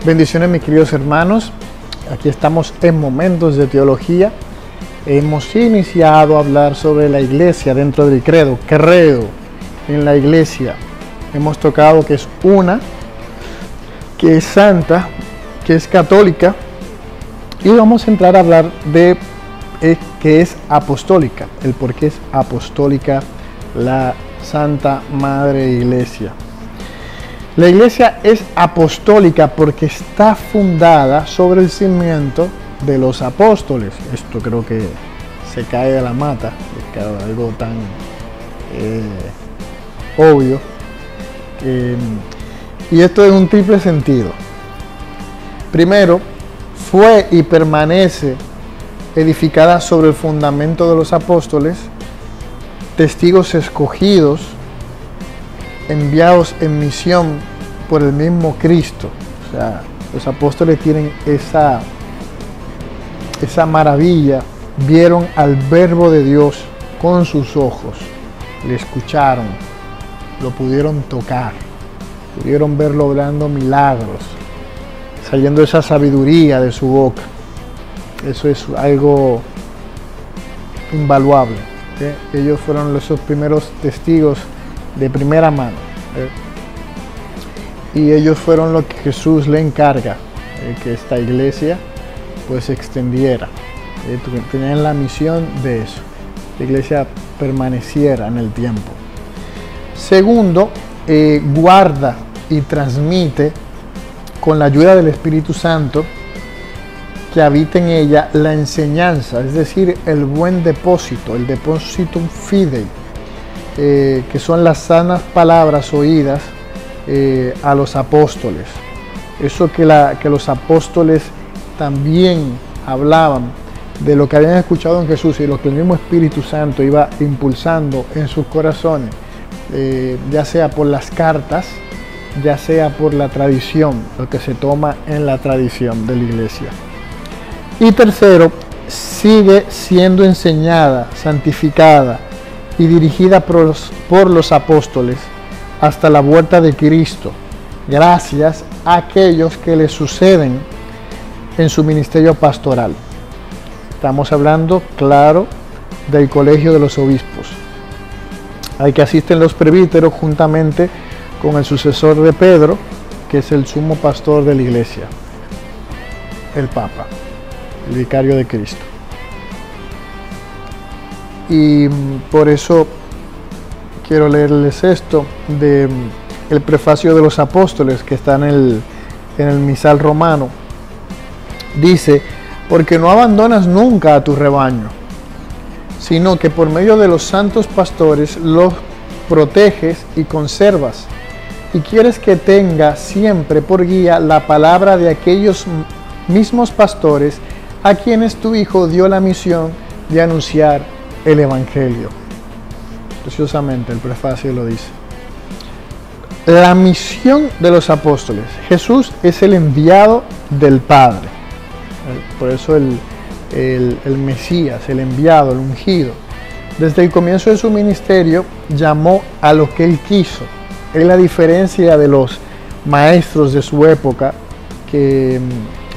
Bendiciones, mis queridos hermanos. Aquí estamos en Momentos de Teología. Hemos iniciado a hablar sobre la iglesia dentro del credo. Creo en la iglesia. Hemos tocado que es una, que es santa, que es católica. Y vamos a entrar a hablar de que es apostólica. El por qué es apostólica la Santa Madre Iglesia. La iglesia es apostólica porque está fundada sobre el cimiento de los apóstoles. Esto creo que se cae de la mata, es algo tan obvio. Y esto es un triple sentido. Primero, fue y permanece edificada sobre el fundamento de los apóstoles, testigos escogidos, enviados en misión por el mismo Cristo. O sea, los apóstoles tienen esa maravilla, vieron al verbo de Dios con sus ojos, le escucharon, lo pudieron tocar, pudieron verlo obrando milagros, saliendo esa sabiduría de su boca. Eso es algo invaluable. Ellos fueron esos primeros testigos de primera mano, y ellos fueron lo que Jesús le encarga, que esta iglesia pues se extendiera. Tenían la misión de eso, la iglesia permaneciera en el tiempo. Segundo, guarda y transmite con la ayuda del Espíritu Santo que habita en ella la enseñanza, es decir, el buen depósito, el depositum fidei, que son las sanas palabras oídas a los apóstoles. Eso que los apóstoles también hablaban de lo que habían escuchado en Jesús y lo que el mismo Espíritu Santo iba impulsando en sus corazones, ya sea por las cartas, ya sea por la tradición, lo que se toma en la tradición de la iglesia. Y tercero, sigue siendo enseñada, santificada y dirigida por los apóstoles hasta la vuelta de Cristo, gracias a aquellos que le suceden en su ministerio pastoral. Estamos hablando, claro, del colegio de los obispos, al que asisten los presbíteros juntamente con el sucesor de Pedro, que es el sumo pastor de la iglesia, el Papa, el vicario de Cristo. Y por eso quiero leerles esto de el prefacio de los apóstoles que está en el misal romano. Dice: porque no abandonas nunca a tu rebaño, sino que por medio de los santos pastores los proteges y conservas, y quieres que tenga siempre por guía la palabra de aquellos mismos pastores a quienes tu Hijo dio la misión de anunciar el Evangelio. Preciosamente el prefacio lo dice. La misión de los apóstoles. Jesús es el enviado del Padre. Por eso el Mesías, el enviado, el ungido. Desde el comienzo de su ministerio llamó a lo que él quiso. Él, a diferencia de los maestros de su época, que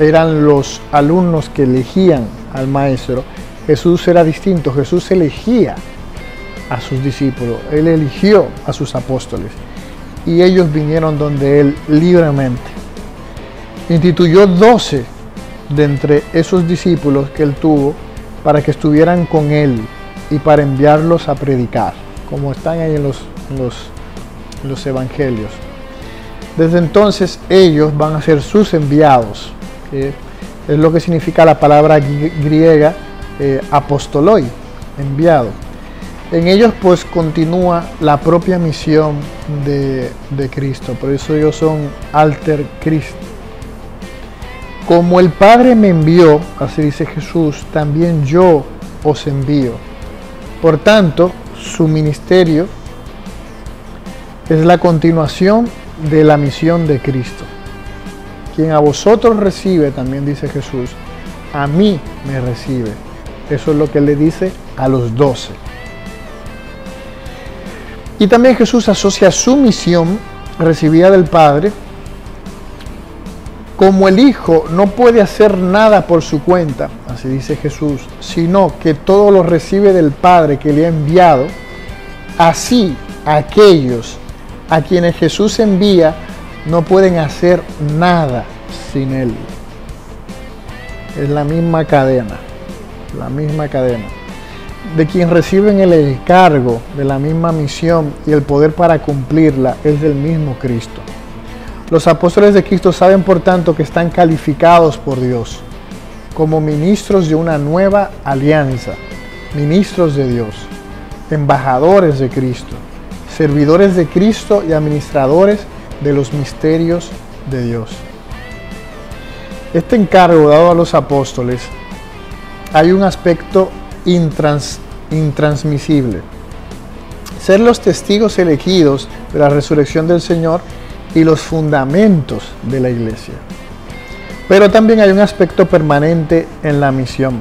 eran los alumnos que elegían al maestro, Jesús era distinto. Jesús elegía a sus discípulos, él eligió a sus apóstoles y ellos vinieron donde él libremente. Instituyó 12 de entre esos discípulos que él tuvo para que estuvieran con él y para enviarlos a predicar, como están ahí en los evangelios. Desde entonces ellos van a ser sus enviados, que es lo que significa la palabra griega apostoloi, enviado. En ellos pues continúa la propia misión de Cristo, por eso ellos son alter Christi. Como el Padre me envió, así dice Jesús, también yo os envío. Por tanto, su ministerio es la continuación de la misión de Cristo. Quien a vosotros recibe, también dice Jesús, a mí me recibe. Eso es lo que él le dice a los 12. Y también Jesús asocia su misión recibida del Padre Como el Hijo no puede hacer nada por su cuenta, así dice Jesús, sino que todo lo recibe del Padre que le ha enviado, así aquellos a quienes Jesús envía no pueden hacer nada sin Él. Es la misma cadena, la misma cadena. De quien reciben el encargo de la misma misión y el poder para cumplirla es del mismo Cristo. Los apóstoles de Cristo saben, por tanto, que están calificados por Dios como ministros de una nueva alianza, ministros de Dios, embajadores de Cristo, servidores de Cristo y administradores de los misterios de Dios. Este encargo dado a los apóstoles, hay un aspecto intransmisible: ser los testigos elegidos de la resurrección del Señor y los fundamentos de la iglesia. Pero también hay un aspecto permanente en la misión.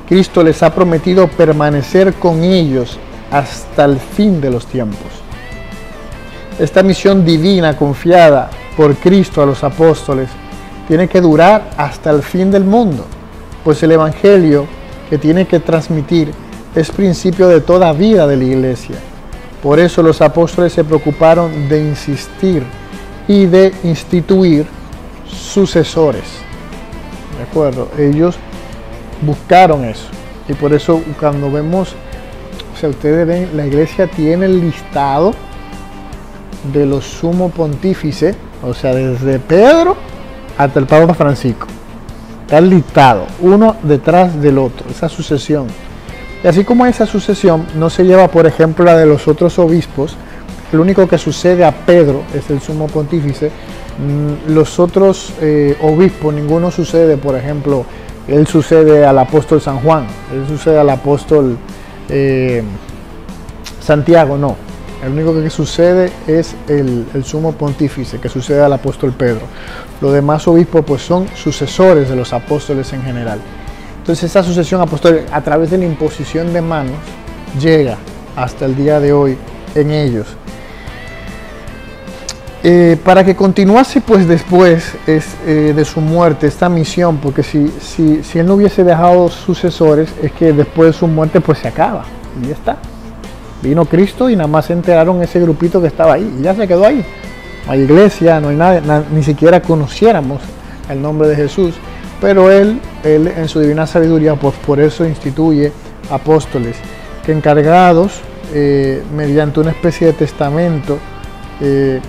Cristo les ha prometido permanecer con ellos hasta el fin de los tiempos. Esta misión divina confiada por Cristo a los apóstoles tiene que durar hasta el fin del mundo, pues el evangelio que tiene que transmitir es principio de toda vida de la iglesia. Por eso los apóstoles se preocuparon de insistir y de instituir sucesores. ¿De acuerdo? Ellos buscaron eso. Y por eso cuando vemos, o sea, ustedes ven, la iglesia tiene el listado de los sumos pontífices, o sea, desde Pedro hasta el Papa Francisco. Está el listado, uno detrás del otro, esa sucesión. Y así como esa sucesión no se lleva, por ejemplo, la de los otros obispos, el único que sucede a Pedro es el sumo pontífice. Los otros obispos, ninguno sucede, por ejemplo, él sucede al apóstol San Juan, él sucede al apóstol Santiago, no. El único que sucede es el sumo pontífice, que sucede al apóstol Pedro. Los demás obispos pues son sucesores de los apóstoles en general. Entonces esa sucesión apostólica a través de la imposición de manos llega hasta el día de hoy en ellos. Para que continuase pues después de su muerte esta misión, porque si él no hubiese dejado sucesores, es que después de su muerte pues se acaba y ya está. Vino Cristo y nada más se enteraron ese grupito que estaba ahí y ya se quedó ahí. No hay iglesia, no hay nada, ni siquiera conociéramos el nombre de Jesús, pero él en su divina sabiduría pues por eso instituye apóstoles que encargados mediante una especie de testamento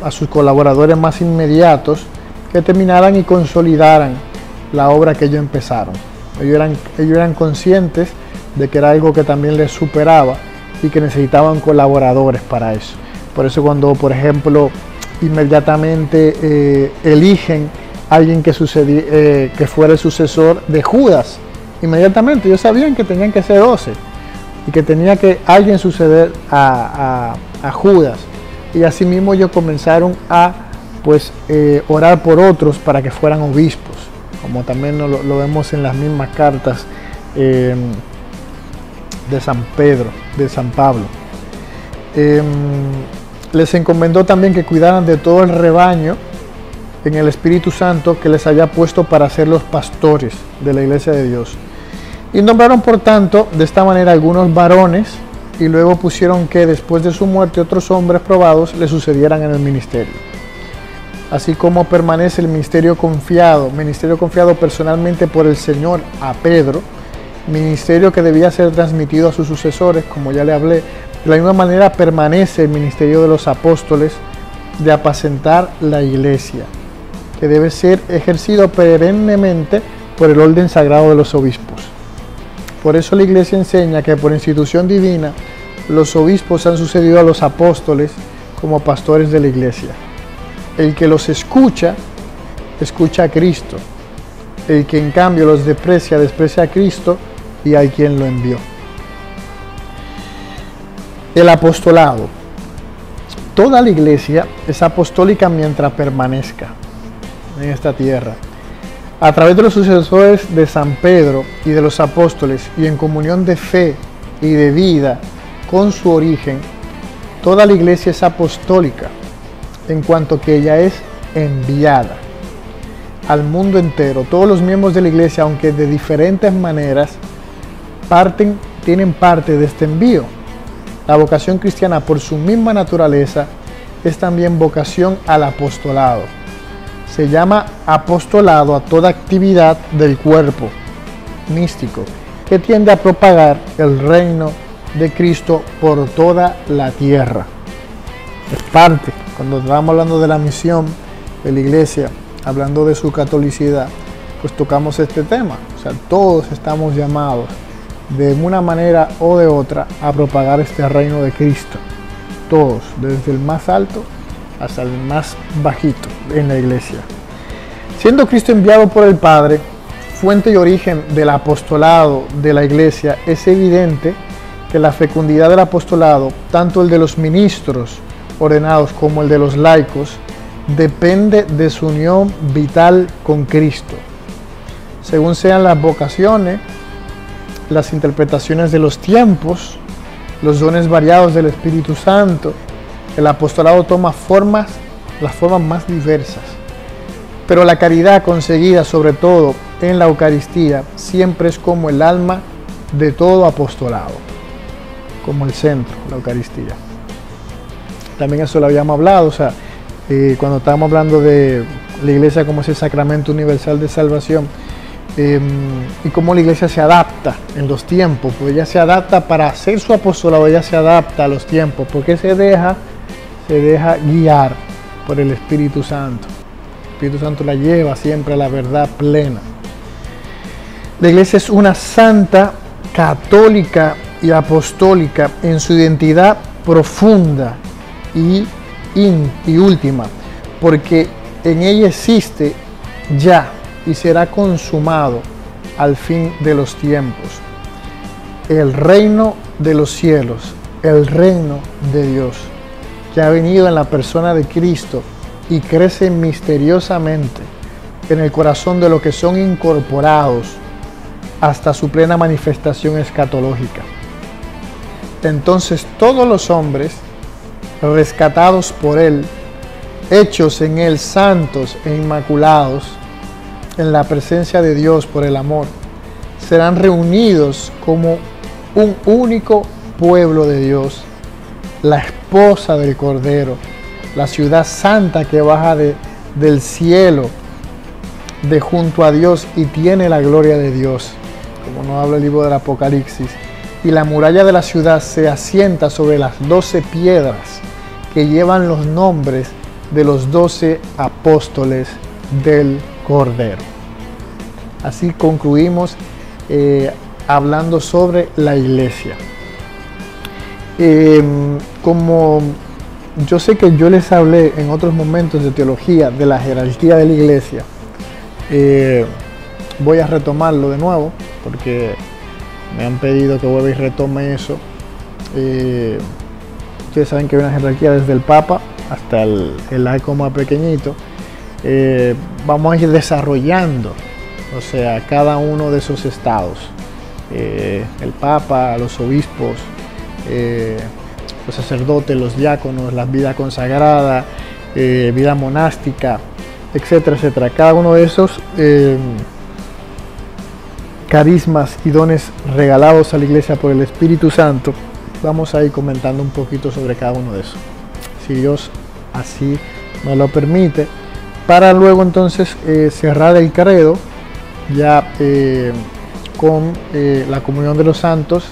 a sus colaboradores más inmediatos, que terminaran y consolidaran la obra que ellos empezaron. Ellos eran conscientes de que era algo que también les superaba y que necesitaban colaboradores para eso. Por eso cuando, por ejemplo, inmediatamente eligen a alguien que fuera el sucesor de Judas, inmediatamente ellos sabían que tenían que ser 12 y que tenía que alguien suceder a Judas. Y asimismo ellos comenzaron a orar por otros para que fueran obispos, como también lo vemos en las mismas cartas de San Pedro, de San Pablo. Les encomendó también que cuidaran de todo el rebaño en el Espíritu Santo que les había puesto para ser los pastores de la iglesia de Dios. Y nombraron por tanto de esta manera algunos varones, y luego pusieron que después de su muerte otros hombres probados le sucedieran en el ministerio. Así como permanece el ministerio confiado personalmente por el Señor a Pedro, ministerio que debía ser transmitido a sus sucesores, como ya le hablé, de la misma manera permanece el ministerio de los apóstoles de apacentar la iglesia, que debe ser ejercido perennemente por el orden sagrado de los obispos. Por eso la iglesia enseña que por institución divina los obispos han sucedido a los apóstoles como pastores de la iglesia. El que los escucha, escucha a Cristo. El que en cambio los desprecia, desprecia a Cristo y a quien lo envió. El apostolado. Toda la iglesia es apostólica mientras permanezca en esta tierra. A través de los sucesores de San Pedro y de los apóstoles y en comunión de fe y de vida con su origen, toda la iglesia es apostólica en cuanto que ella es enviada. al mundo entero. Todos los miembros de la iglesia, aunque de diferentes maneras, tienen parte de este envío. La vocación cristiana, por su misma naturaleza, es también vocación al apostolado. Se llama apostolado a toda actividad del cuerpo místico que tiende a propagar el reino de Cristo por toda la tierra. Es parte, cuando estamos hablando de la misión de la iglesia, hablando de su catolicidad, pues tocamos este tema. O sea, todos estamos llamados de una manera o de otra a propagar este reino de Cristo. Todos, desde el más alto hasta el más bajito en la iglesia. Siendo Cristo enviado por el Padre, fuente y origen del apostolado de la iglesia, es evidente que la fecundidad del apostolado, tanto el de los ministros ordenados como el de los laicos, depende de su unión vital con Cristo. Según sean las vocaciones, las interpretaciones de los tiempos, los dones variados del Espíritu Santo, el apostolado toma las formas más diversas. Pero la caridad conseguida sobre todo en la Eucaristía siempre es como el alma de todo apostolado, como el centro, la Eucaristía. También eso lo habíamos hablado, o sea, cuando estábamos hablando de la iglesia como ese sacramento universal de salvación, y cómo la iglesia se adapta en los tiempos, pues ella se adapta para hacer su apostolado, ella se adapta a los tiempos, porque se deja guiar por el Espíritu Santo. El Espíritu Santo la lleva siempre a la verdad plena. La iglesia es una santa, católica y apostólica en su identidad profunda y última, porque en ella existe ya y será consumado al fin de los tiempos el reino de los cielos, el reino de Dios, que ha venido en la persona de Cristo y crece misteriosamente en el corazón de los que son incorporados hasta su plena manifestación escatológica. Entonces todos los hombres rescatados por Él, hechos en Él santos e inmaculados, en la presencia de Dios por el amor, serán reunidos como un único pueblo de Dios, la esposa del Cordero, la ciudad santa que baja del cielo, de junto a Dios y tiene la gloria de Dios, como nos habla el libro del Apocalipsis. Y la muralla de la ciudad se asienta sobre las 12 piedras que llevan los nombres de los 12 apóstoles del Cordero. Así concluimos hablando sobre la iglesia. Como yo sé que yo les hablé en otros momentos de teología, de la jerarquía de la iglesia, voy a retomarlo de nuevo, porque me han pedido que vuelva y retome eso. Ustedes saben que hay una jerarquía desde el Papa hasta el laico más pequeñito. Vamos a ir desarrollando, o sea, cada uno de esos estados. El Papa, los obispos, los sacerdotes, los diáconos, la vida consagrada, vida monástica, etcétera, etcétera. Cada uno de esos carismas y dones regalados a la iglesia por el Espíritu Santo, vamos a ir comentando un poquito sobre cada uno de esos, si Dios así nos lo permite, para luego entonces cerrar el credo ya con la comunión de los santos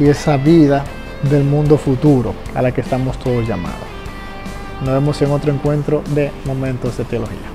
y esa vida del mundo futuro a la que estamos todos llamados. Nos vemos en otro encuentro de Momentos de Teología.